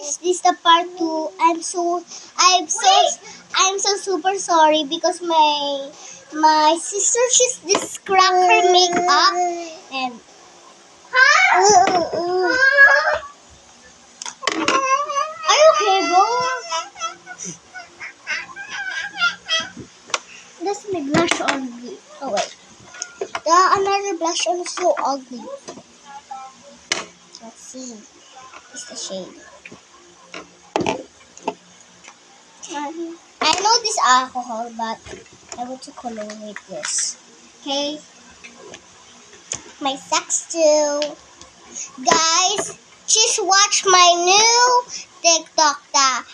This is the part 2. I'm so super sorry because my sister just this crack her makeup and are you okay, bro? That's my blush ugly. Oh wait. Another blush on is so ugly. Let's see. It's the shade. I know this alcohol, but I want to color with this. Okay? My sex too. Guys, just watch my new TikTok, the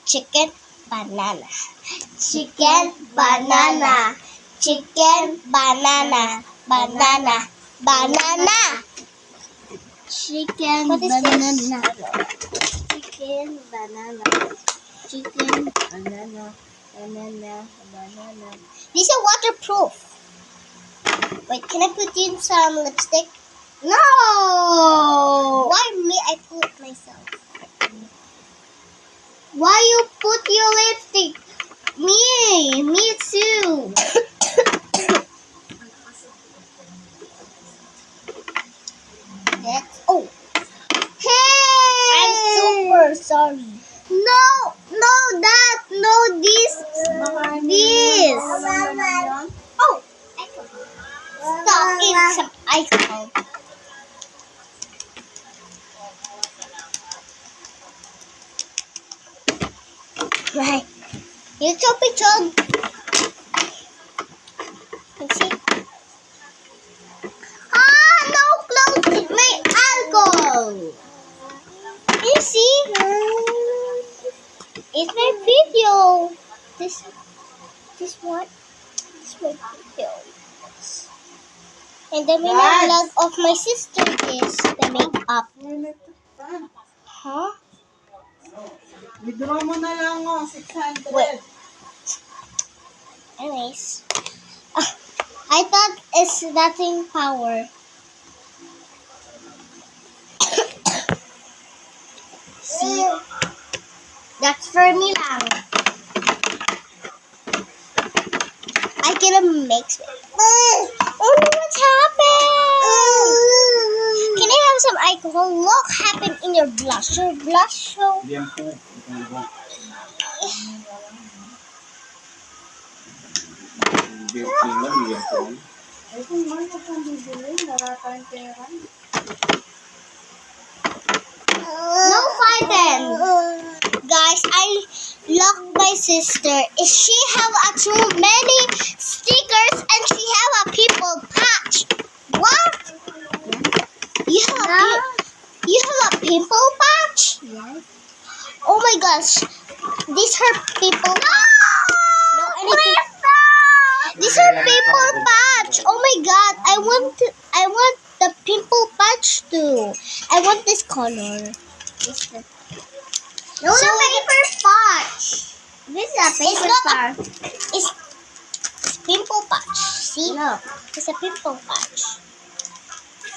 chicken banana. Chicken banana. Chicken banana. Banana. Banana. Chicken What is banana. this? Chicken banana. Chicken banana. Banana. Banana. These are waterproof. Wait, can I put in some lipstick? No! Why me? I put myself. Why you put your lipstick? Me too. Oh, Hey! I'm super sorry. No, that, no, this. Oh, stop eating some ice cream. Right. You chop it, chop. You see? No, close my alcohol. You see? It's my video. This one. This my video. And the main vlog of my sister is the makeup. Huh? Withdraw mo na lang 600. Wait. Anyways. I thought it's nothing power. See? That's for me lang. I can mix it. Oh no, what's happened? Can I have some alcohol? What happened in your blush? Your blush show? No fighting. Guys, I locked my sister. She have too many stickers and she have a pimple patch. What? You have a pimple patch? Yes. Oh my gosh. This her pimple patch. No, anything. This her pimple patch. Oh my god. I want the pimple patch too. I want this color. No, So- the paper patch. This is a It's paper not patch. It's pimple patch. See? No, It's a pimple patch.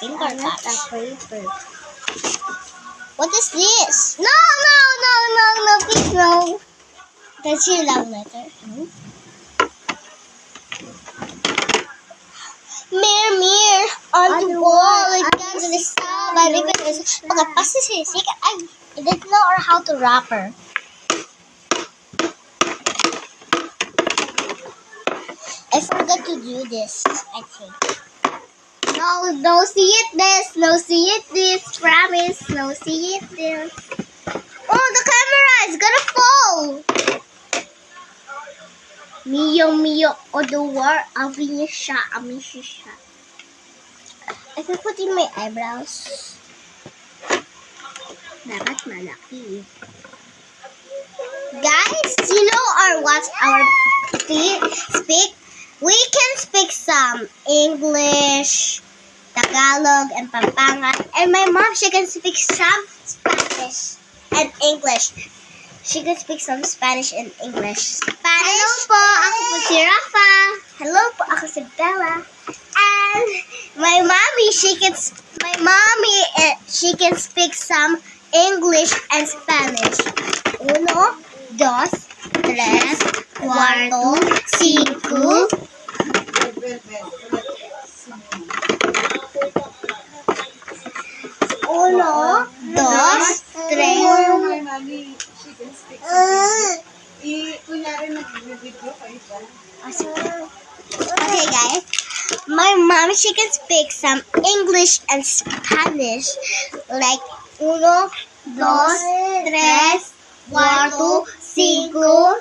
Finger not a patch. paper. What is this? No, please no. That's your love letter. Mirror on the wall against the star by ribbon. Pagkatapos sisikat. Ay, I didn't know how to wrap her. I forgot to do this, I think. No, see it this. No, see it this. Promise. No, see it this. Oh, the camera is gonna fall. Mio, odor, amin siya. I can put in my eyebrows. Dapat malaki. Guys, you know what our speak? We can speak some English, Tagalog, and Pampanga. And my mom, she can speak some Spanish and English. She can speak some Spanish and English. Hello Spanish. po, ako po si Rafa. Hello po, ako si Bella. And my mommy, she can speak some English and Spanish. can speak some English. Kunyari nag-video kayo dyan. Okay, guys. My mom, she can speak some English and Spanish. Like, uno, dos, tres, cuatro, cinco.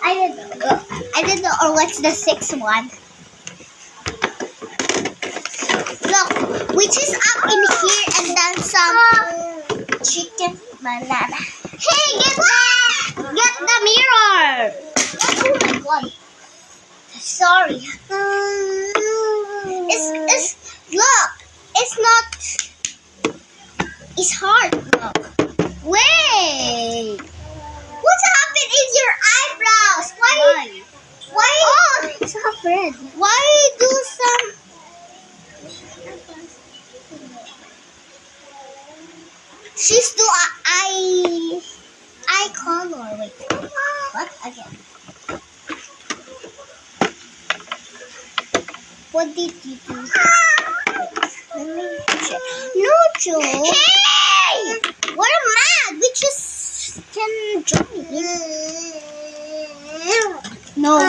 I don't know. Or what's the sixth one? Look, which is up in here and then some chicken banana. Hey, get the mirror. Oh my god. Sorry. It's look. It's not. It's hard. Look. Wait. What's happened in your eyebrows? Why? Oh, it's happened. Why do some? She's do eye color. Wait. What again? What did you do? Let me check. No, Joe. Hey! We're mad. We just can join. No, the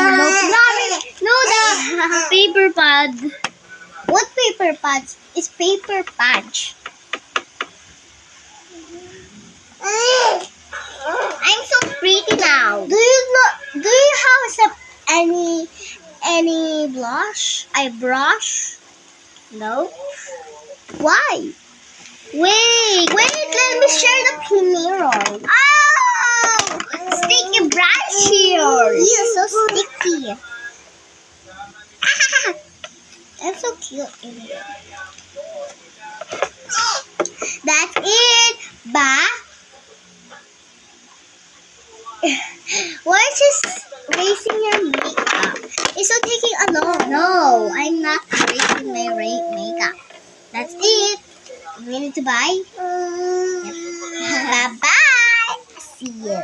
paper pad. What paper pads? It's paper patch. I'm so pretty now. Do you have some any blush? Eyebrush? No. Why? Wait, let me share the mirror. Oh! Sticky brush here. Yeah, so sticky. That's so cute. That's it. Ba? Why just raising your makeup? It's so taking a long. No, I'm not raising my makeup. That's it. You need to buy? Bye bye. See you.